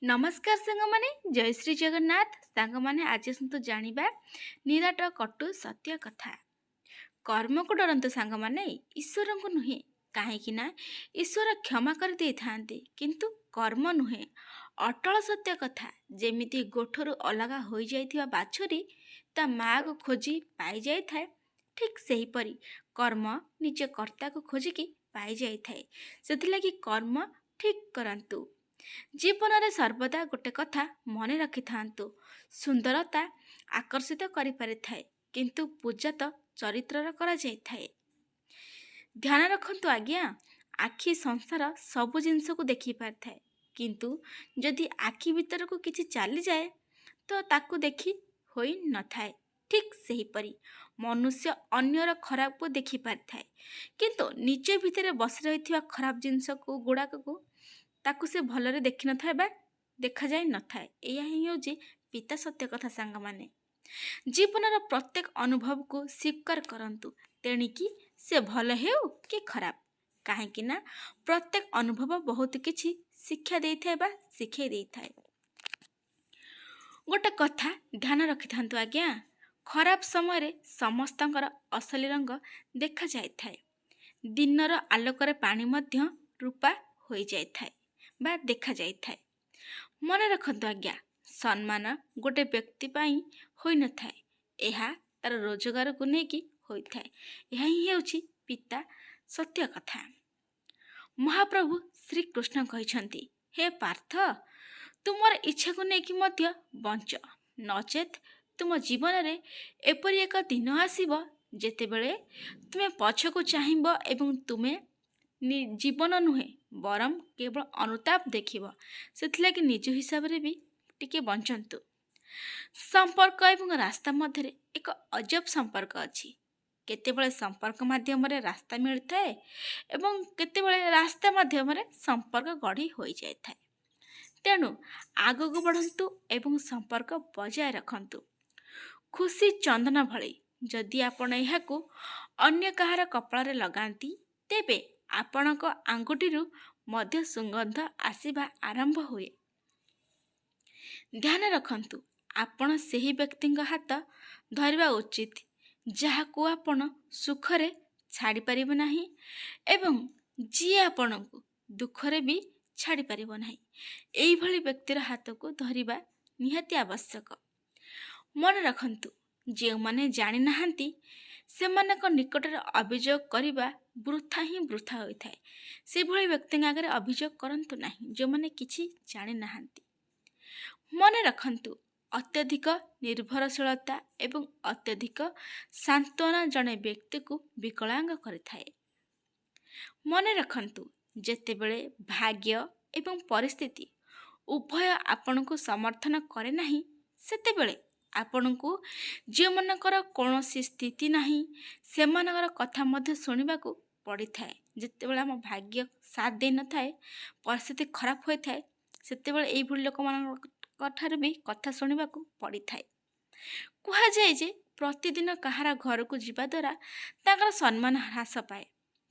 नमस्कार सांगमाने जय श्री जगन्नाथ सांगमाने आज आसतु जानिबा निराट कटु सत्य कथा। कर्म को डरंतु सांगमाने ईश्वर को नुहे कहीं ना ईश्वर क्षमा कर दे थांते किंतु कर्म नुहे अटल सत्य कथा। जेमिति गोठरू अलगा हो जाइथिबा बाछुरी ता माँ को खोजी पाई जाय थाए ठीक सही परी कर्म निज कर्ता को खोजिकी पाई जाय थाए। सेथिलागि कर्म ठीक करंतु। ଜୀବନରେ ସର୍ବଦା ଗୋଟେ କଥା ମନେ ରଖିଥାନ୍ତୁ, ସୁନ୍ଦରତା ଆକର୍ଷିତ କରିପାରିଥାଏ କିନ୍ତୁ ପୂଜା ତ ଚରିତ୍ରର କରାଯାଇଥାଏ। ଧ୍ୟାନ ରଖନ୍ତୁ ଆଜ୍ଞା, ଆଖି ସଂସାର ସବୁ ଜିନିଷକୁ ଦେଖିପାରିଥାଏ କିନ୍ତୁ ଯଦି ଆଖି ଭିତରକୁ କିଛି ଚାଲିଯାଏ ତ ତାକୁ ଦେଖି ହୋଇନଥାଏ। ଠିକ୍ ସେହିପରି ମନୁଷ୍ୟ ଅନ୍ୟର ଖରାପକୁ ଦେଖିପାରିଥାଏ କିନ୍ତୁ ନିଜ ଭିତରେ ବସି ରହିଥିବା ଖରାପ ଜିନିଷକୁ ଗୁଡ଼ାକକୁ ତାକୁ ସେ ଭଲରେ ଦେଖିନଥାଏ ବା ଦେଖାଯାଇ ନଥାଏ। ଏହା ହିଁ ହେଉଛି ପିତା ସତ୍ୟ କଥା। ସାଙ୍ଗମାନେ ଜୀବନର ପ୍ରତ୍ୟେକ ଅନୁଭବକୁ ସ୍ୱୀକାର କରନ୍ତୁ, ତେଣିକି ସେ ଭଲ ହେଉ କି ଖରାପ, କାହିଁକି ନା ପ୍ରତ୍ୟେକ ଅନୁଭବ ବହୁତ କିଛି ଶିକ୍ଷା ଦେଇଥାଏ ବା ଶିଖାଇ ଦେଇଥାଏ। ଗୋଟେ କଥା ଧ୍ୟାନ ରଖିଥାନ୍ତୁ ଆଜ୍ଞା, ଖରାପ ସମୟରେ ସମସ୍ତଙ୍କର ଅସଲି ରଙ୍ଗ ଦେଖାଯାଇଥାଏ। ଦିନର ଆଲୋକରେ ପାଣି ମଧ୍ୟ ରୂପା ହୋଇଯାଇଥାଏ ବା ଦେଖାଯାଇଥାଏ। ମନେ ରଖନ୍ତୁ ଆଜ୍ଞା, ସମ୍ମାନ ଗୋଟେ ବ୍ୟକ୍ତି ପାଇଁ ହୋଇନଥାଏ, ଏହା ତାର ରୋଜଗାରକୁ ନେଇକି ହୋଇଥାଏ। ଏହା ହିଁ ହେଉଛି ପିତା ସତ୍ୟ କଥା। ମହାପ୍ରଭୁ ଶ୍ରୀକୃଷ୍ଣ କହିଛନ୍ତି, ହେ ପାର୍ଥ, ତୁମର ଇଚ୍ଛାକୁ ନେଇକି ମଧ୍ୟ ବଞ୍ଚ, ନଚେତ୍ ତୁମ ଜୀବନରେ ଏପରି ଏକ ଦିନ ଆସିବ ଯେତେବେଳେ ତୁମେ ପଛକୁ ଚାହିଁବ ଏବଂ ତୁମେ ଜୀବନ ନୁହେଁ ବରଂ କେବଳ ଅନୁତାପ ଦେଖିବ। ସେଥିଲାଗି ନିଜ ହିସାବରେ ବି ଟିକେ ବଞ୍ଚନ୍ତୁ। ସମ୍ପର୍କ ଏବଂ ରାସ୍ତା ମଧ୍ୟରେ ଏକ ଅଜବ ସମ୍ପର୍କ ଅଛି। କେତେବେଳେ ସମ୍ପର୍କ ମାଧ୍ୟମରେ ରାସ୍ତା ମିଳିଥାଏ ଏବଂ କେତେବେଳେ ରାସ୍ତା ମାଧ୍ୟମରେ ସମ୍ପର୍କ ଗଢ଼ି ହୋଇଯାଇଥାଏ। ତେଣୁ ଆଗକୁ ବଢ଼ନ୍ତୁ ଏବଂ ସମ୍ପର୍କ ବଜାୟ ରଖନ୍ତୁ। ଖୁସି ଚନ୍ଦନ ଭଳି ଯଦି ଆପଣ ଏହାକୁ ଅନ୍ୟ କାହାର କପାଳରେ ଲଗାନ୍ତି, ତେବେ ଆପଣଙ୍କ ଆଙ୍ଗୁଠିରୁ ମଧ୍ୟ ସୁଗନ୍ଧ ଆସିବା ଆରମ୍ଭ ହୁଏ। ଧ୍ୟାନ ରଖନ୍ତୁ, ଆପଣ ସେହି ବ୍ୟକ୍ତିଙ୍କ ହାତ ଧରିବା ଉଚିତ ଯାହାକୁ ଆପଣ ସୁଖରେ ଛାଡ଼ିପାରିବେ ନାହିଁ ଏବଂ ଯିଏ ଆପଣଙ୍କୁ ଦୁଃଖରେ ବି ଛାଡ଼ିପାରିବ ନାହିଁ। ଏଇଭଳି ବ୍ୟକ୍ତିର ହାତକୁ ଧରିବା ନିହାତି ଆବଶ୍ୟକ। ମନେ ରଖନ୍ତୁ, ଯେଉଁମାନେ ଜାଣିନାହାନ୍ତି ସେମାନଙ୍କ ନିକଟରେ ଅଭିଯୋଗ କରିବା ବୃଥା ହିଁ ବୃଥା ହୋଇଥାଏ। ସେଭଳି ବ୍ୟକ୍ତିଙ୍କ ଆଗରେ ଅଭିଯୋଗ କରନ୍ତୁ ନାହିଁ ଯେଉଁମାନେ କିଛି ଜାଣିନାହାନ୍ତି। ମନେ ରଖନ୍ତୁ, ଅତ୍ୟଧିକ ନିର୍ଭରଶୀଳତା ଏବଂ ଅତ୍ୟଧିକ ସାନ୍ତ୍ୱନା ଜଣେ ବ୍ୟକ୍ତିକୁ ବିକଳାଙ୍ଗ କରିଥାଏ। ମନେ ରଖନ୍ତୁ, ଯେତେବେଳେ ଭାଗ୍ୟ ଏବଂ ପରିସ୍ଥିତି ଉଭୟ ଆପଣଙ୍କୁ ସମର୍ଥନ କରେ ନାହିଁ, ସେତେବେଳେ ଆପଣଙ୍କୁ ଯେଉଁମାନଙ୍କର କୌଣସି ସ୍ଥିତି ନାହିଁ ସେମାନଙ୍କର କଥା ମଧ୍ୟ ଶୁଣିବାକୁ ପଡ଼ିଥାଏ। ଯେତେବେଳେ ଆମ ଭାଗ୍ୟ ସାଥ ଦେଇନଥାଏ, ପରିସ୍ଥିତି ଖରାପ ହୋଇଥାଏ, ସେତେବେଳେ ଏଇଭଳି ଲୋକମାନଙ୍କ ଠାରୁ ବି କଥା ଶୁଣିବାକୁ ପଡ଼ିଥାଏ। କୁହାଯାଏ ଯେ ପ୍ରତିଦିନ କାହାର ଘରକୁ ଯିବା ଦ୍ୱାରା ତାଙ୍କର ସମ୍ମାନ ହ୍ରାସ ପାଏ,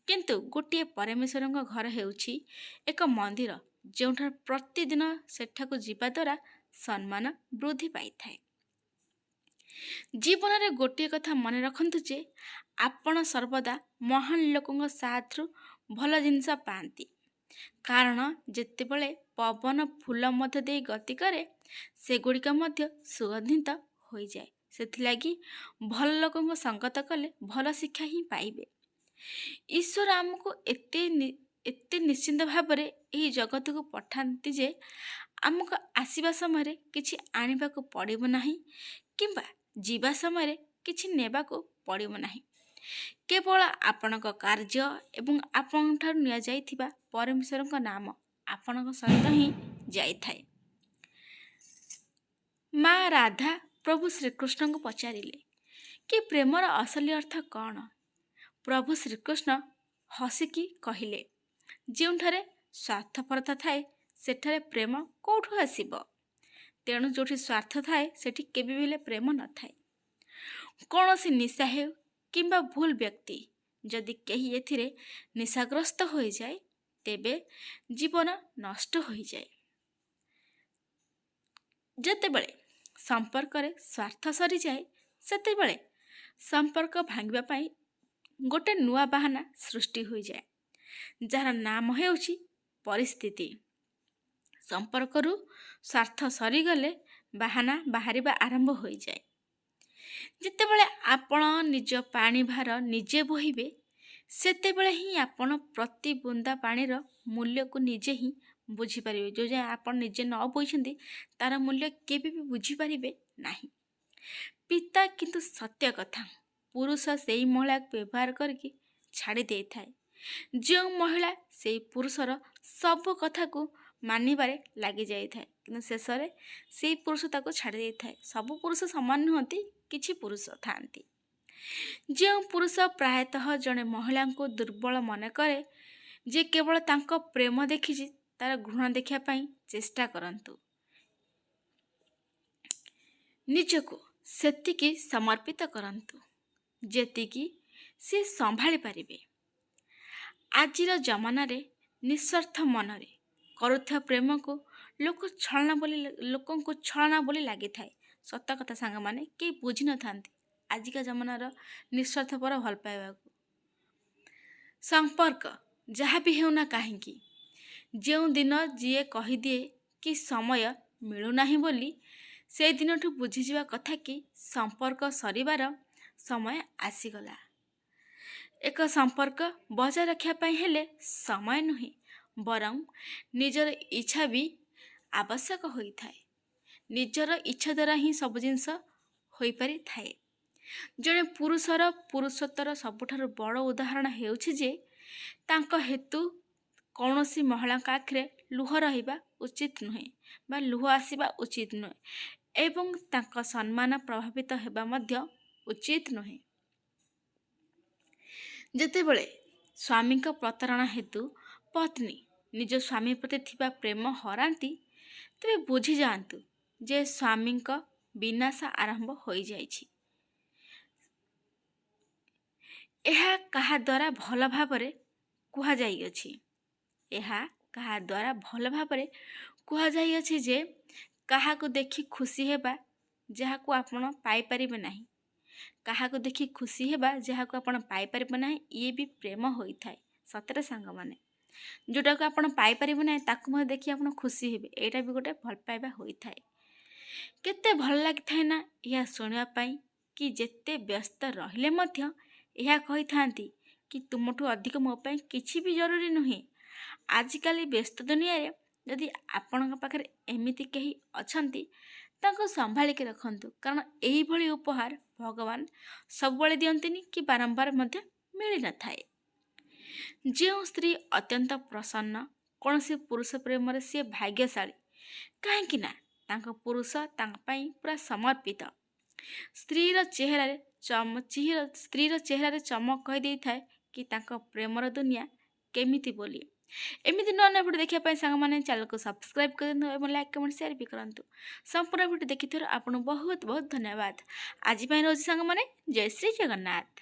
କିନ୍ତୁ ଗୋଟିଏ ପରମେଶ୍ୱରଙ୍କ ଘର ହେଉଛି ଏକ ମନ୍ଦିର ଯେଉଁଠାରେ ପ୍ରତିଦିନ ସେଠାକୁ ଯିବା ଦ୍ୱାରା ସମ୍ମାନ ବୃଦ୍ଧି ପାଇଥାଏ। ଜୀବନରେ ଗୋଟିଏ କଥା ମନେ ରଖନ୍ତୁ ଯେ ଆପଣ ସର୍ବଦା ମହାନ ଲୋକଙ୍କ ସାଥରୁ ଭଲ ଜିନିଷ ପାଆନ୍ତି, କାରଣ ଯେତେବେଳେ ପବନ ଫୁଲ ମଧ୍ୟ ଦେଇ ଗତି କରେ ସେଗୁଡ଼ିକ ମଧ୍ୟ ସୁଗନ୍ଧିତ ହୋଇଯାଏ। ସେଥିଲାଗି ଭଲ ଲୋକଙ୍କ ସଙ୍ଗତ କଲେ ଭଲ ଶିକ୍ଷା ହିଁ ପାଇବେ। ଈଶ୍ୱର ଆମକୁ ଏତେ ନିଶ୍ଚିନ୍ତ ଭାବରେ ଏହି ଜଗତକୁ ପଠାନ୍ତି ଯେ ଆମକୁ ଆସିବା ସମୟରେ କିଛି ଆଣିବାକୁ ପଡ଼ିବ ନାହିଁ କିମ୍ବା ଯିବା ସମୟରେ କିଛି ନେବାକୁ ପଡ଼ିବ ନାହିଁ। କେବଳ ଆପଣଙ୍କ କାର୍ଯ୍ୟ ଏବଂ ଆପଣଙ୍କଠାରୁ ନିଆଯାଇଥିବା ପରମେଶ୍ୱରଙ୍କ ନାମ ଆପଣଙ୍କ ସହିତ ହିଁ ଯାଇଥାଏ। ମା ରାଧା ପ୍ରଭୁ ଶ୍ରୀକୃଷ୍ଣଙ୍କୁ ପଚାରିଲେ କି ପ୍ରେମର ଅସଲି ଅର୍ଥ କ'ଣ? ପ୍ରଭୁ ଶ୍ରୀକୃଷ୍ଣ ହସିକି କହିଲେ, ଯେଉଁଠାରେ ସ୍ୱାର୍ଥପରତା ଥାଏ ସେଠାରେ ପ୍ରେମ କେଉଁଠୁ ଆସିବ? ତେଣୁ ଯେଉଁଠି ସ୍ୱାର୍ଥ ଥାଏ ସେଠି କେବେ ବି ହେଲେ ପ୍ରେମ ନଥାଏ। କୌଣସି ନିଶା ହେଉ କିମ୍ବା ଭୁଲ ବ୍ୟକ୍ତି ଯଦି କେହି ଏଥିରେ ନିଶାଗ୍ରସ୍ତ ହୋଇଯାଏ ତେବେ ଜୀବନ ନଷ୍ଟ ହୋଇଯାଏ। ଯେତେବେଳେ ସମ୍ପର୍କରେ ସ୍ୱାର୍ଥ ସରିଯାଏ ସେତେବେଳେ ସମ୍ପର୍କ ଭାଙ୍ଗିବା ପାଇଁ ଗୋଟେ ନୂଆ ବାହାନା ସୃଷ୍ଟି ହୋଇଯାଏ, ଯାହାର ନାମ ହେଉଛି ପରିସ୍ଥିତି। ସମ୍ପର୍କରୁ ସ୍ୱାର୍ଥ ସରିଗଲେ ବାହାନା ବାହାରିବା ଆରମ୍ଭ ହୋଇଯାଏ। ଯେତେବେଳେ ଆପଣ ନିଜ ପାଣି ଭାର ନିଜେ ବୋହିବେ ସେତେବେଳେ ହିଁ ଆପଣ ପ୍ରତି ବୁନ୍ଦା ପାଣିର ମୂଲ୍ୟକୁ ନିଜେ ହିଁ ବୁଝିପାରିବେ। ଯେଉଁ ଯାଏଁ ଆପଣ ନିଜେ ନ ବୋହିଛନ୍ତି ତାର ମୂଲ୍ୟ କେବେ ବି ବୁଝିପାରିବେ ନାହିଁ। ପିତା କିନ୍ତୁ ସତ୍ୟ କଥା, ପୁରୁଷ ସେଇ ମହିଳାକୁ ବ୍ୟବହାର କରିକି ଛାଡ଼ି ଦେଇଥାଏ। ଯେଉଁ ମହିଳା ସେଇ ପୁରୁଷର ସବୁ କଥାକୁ ମାନିବାରେ ଲାଗିଯାଇଥାଏ, କିନ୍ତୁ ଶେଷରେ ସେଇ ପୁରୁଷ ତାକୁ ଛାଡ଼ି ଦେଇଥାଏ। ସବୁ ପୁରୁଷ ସମାନ ନୁହନ୍ତି, କିଛି ପୁରୁଷ ଥାଆନ୍ତି। ଯେଉଁ ପୁରୁଷ ପ୍ରାୟତଃ ଜଣେ ମହିଳାଙ୍କୁ ଦୁର୍ବଳ ମନେ କରେ, ଯେ କେବଳ ତାଙ୍କ ପ୍ରେମ ଦେଖିଛି, ତାର ଘୃଣା ଦେଖିବା ପାଇଁ ଚେଷ୍ଟା କରନ୍ତୁ। ନିଜକୁ ସେତିକି ସମର୍ପିତ କରନ୍ତୁ ଯେତିକି ସେ ସମ୍ଭାଳି ପାରିବେ। ଆଜିର ଜମାନାରେ ନିଃସ୍ୱାର୍ଥ ମନରେ କରୁଥିବା ପ୍ରେମକୁ ଲୋକଙ୍କୁ ଛଳନା ବୋଲି ଲାଗିଥାଏ। ସତ କଥା ସାଙ୍ଗମାନେ, କେହି ବୁଝିନଥାନ୍ତି ଆଜିକା ଜମାନାର ନିଃସ୍ୱାର୍ଥପର ଭଲ ପାଇବାକୁ। ସମ୍ପର୍କ ଯାହା ବି ହେଉନା କାହିଁକି, ଯେଉଁ ଦିନ ଯିଏ କହିଦିଏ କି ସମୟ ମିଳୁନାହିଁ ବୋଲି, ସେଦିନଠୁ ବୁଝିଯିବା କଥା କି ସମ୍ପର୍କ ସରିବାର ସମୟ ଆସିଗଲା। ଏକ ସମ୍ପର୍କ ବଜାୟ ରଖିବା ପାଇଁ ହେଲେ ସମୟ ନୁହେଁ, ବରଂ ନିଜର ଇଚ୍ଛା ବି ଆବଶ୍ୟକ ହୋଇଥାଏ। ନିଜର ଇଚ୍ଛା ଦ୍ୱାରା ହିଁ ସବୁ ଜିନିଷ ହୋଇପାରିଥାଏ। ଜଣେ ପୁରୁଷର ପୁରୁଷତ୍ୱର ସବୁଠାରୁ ବଡ଼ ଉଦାହରଣ ହେଉଛି ଯେ ତାଙ୍କ ହେତୁ କୌଣସି ମହିଳାଙ୍କ ଆଖିରେ ଲୁହ ରହିବା ଉଚିତ ନୁହେଁ ବା ଲୁହ ଆସିବା ଉଚିତ ନୁହେଁ ଏବଂ ତାଙ୍କ ସମ୍ମାନ ପ୍ରଭାବିତ ହେବା ମଧ୍ୟ ଉଚିତ ନୁହେଁ। ଯେତେବେଳେ ସ୍ୱାମୀଙ୍କ ପ୍ରତାରଣା ହେତୁ ପତ୍ନୀ ନିଜ ସ୍ୱାମୀ ପ୍ରତି ଥିବା ପ୍ରେମ ହରାନ୍ତି, ତେବେ ବୁଝିଯାଆନ୍ତୁ ଯେ ସ୍ୱାମୀଙ୍କ ବିନାଶ ଆରମ୍ଭ ହୋଇଯାଇଛି। ଏହା କାହା ଦ୍ୱାରା ଭଲ ଭାବରେ କୁହାଯାଇଅଛି ଯେ କାହାକୁ ଦେଖି ଖୁସି ହେବା ଯାହାକୁ ଆପଣ ପାଇପାରିବେ ନାହିଁ, କାହାକୁ ଦେଖି ଖୁସି ହେବା ଯାହାକୁ ଆପଣ ପାଇପାରିବେ ନାହିଁ, ଇଏ ବି ପ୍ରେମ ହୋଇଥାଏ। ସତରେ ସାଙ୍ଗମାନେ, ଯେଉଁଟାକୁ ଆପଣ ପାଇପାରିବେ ନାହିଁ ତାକୁ ମଧ୍ୟ ଦେଖି ଆପଣ ଖୁସି ହେବେ, ଏଇଟା ବି ଗୋଟେ ଭଲ ପାଇବା ହୋଇଥାଏ। କେତେ ଭଲ ଲାଗିଥାଏ ନା ଏହା ଶୁଣିବା ପାଇଁ କି ଯେତେ ବ୍ୟସ୍ତ ରହିଲେ ମଧ୍ୟ ଏହା କହିଥାନ୍ତି କି ତୁମଠୁ ଅଧିକ ମୋ ପାଇଁ କିଛି ବି ଜରୁରୀ ନୁହେଁ। ଆଜିକାଲି ବ୍ୟସ୍ତ ଦୁନିଆରେ ଯଦି ଆପଣଙ୍କ ପାଖରେ ଏମିତି କେହି ଅଛନ୍ତି ତାଙ୍କୁ ସମ୍ଭାଳିକି ରଖନ୍ତୁ, କାରଣ ଏହିଭଳି ଉପହାର ଭଗବାନ ସବୁବେଳେ ଦିଅନ୍ତିନି କି ବାରମ୍ବାର ମଧ୍ୟ ମିଳିନଥାଏ। ଯେଉଁ ସ୍ତ୍ରୀ ଅତ୍ୟନ୍ତ ପ୍ରସନ୍ନ, କୌଣସି ପୁରୁଷ ପ୍ରେମରେ ସିଏ ଭାଗ୍ୟଶାଳୀ, କାହିଁକି ନା ତାଙ୍କ ପୁରୁଷ ତାଙ୍କ ପାଇଁ ପୁରା ସମର୍ପିତ। ସ୍ତ୍ରୀର ଚେହେରାରେ ଚମକ କହିଦେଇଥାଏ କି ତାଙ୍କ ପ୍ରେମର ଦୁନିଆ କେମିତି ବୋଲି। ଏମିତି ନୂଆ ନୂଆ ଭିଡ଼ିଓ ଦେଖିବା ପାଇଁ ସାଙ୍ଗମାନେ ଚ୍ୟାନେଲକୁ ସବସ୍କ୍ରାଇବ୍ କରିଦିଅନ୍ତୁ ଏବଂ ଲାଇକ୍ କମେଣ୍ଟ ସେୟାର ବି କରନ୍ତୁ। ସମ୍ପୂର୍ଣ୍ଣ ଭିଡ଼ିଓ ଦେଖିଥିବାରୁ ଆପଣଙ୍କୁ ବହୁତ ବହୁତ ଧନ୍ୟବାଦ। ଆଜି ପାଇଁ ରହୁଛି ସାଙ୍ଗମାନେ, ଜୟ ଶ୍ରୀ ଜଗନ୍ନାଥ।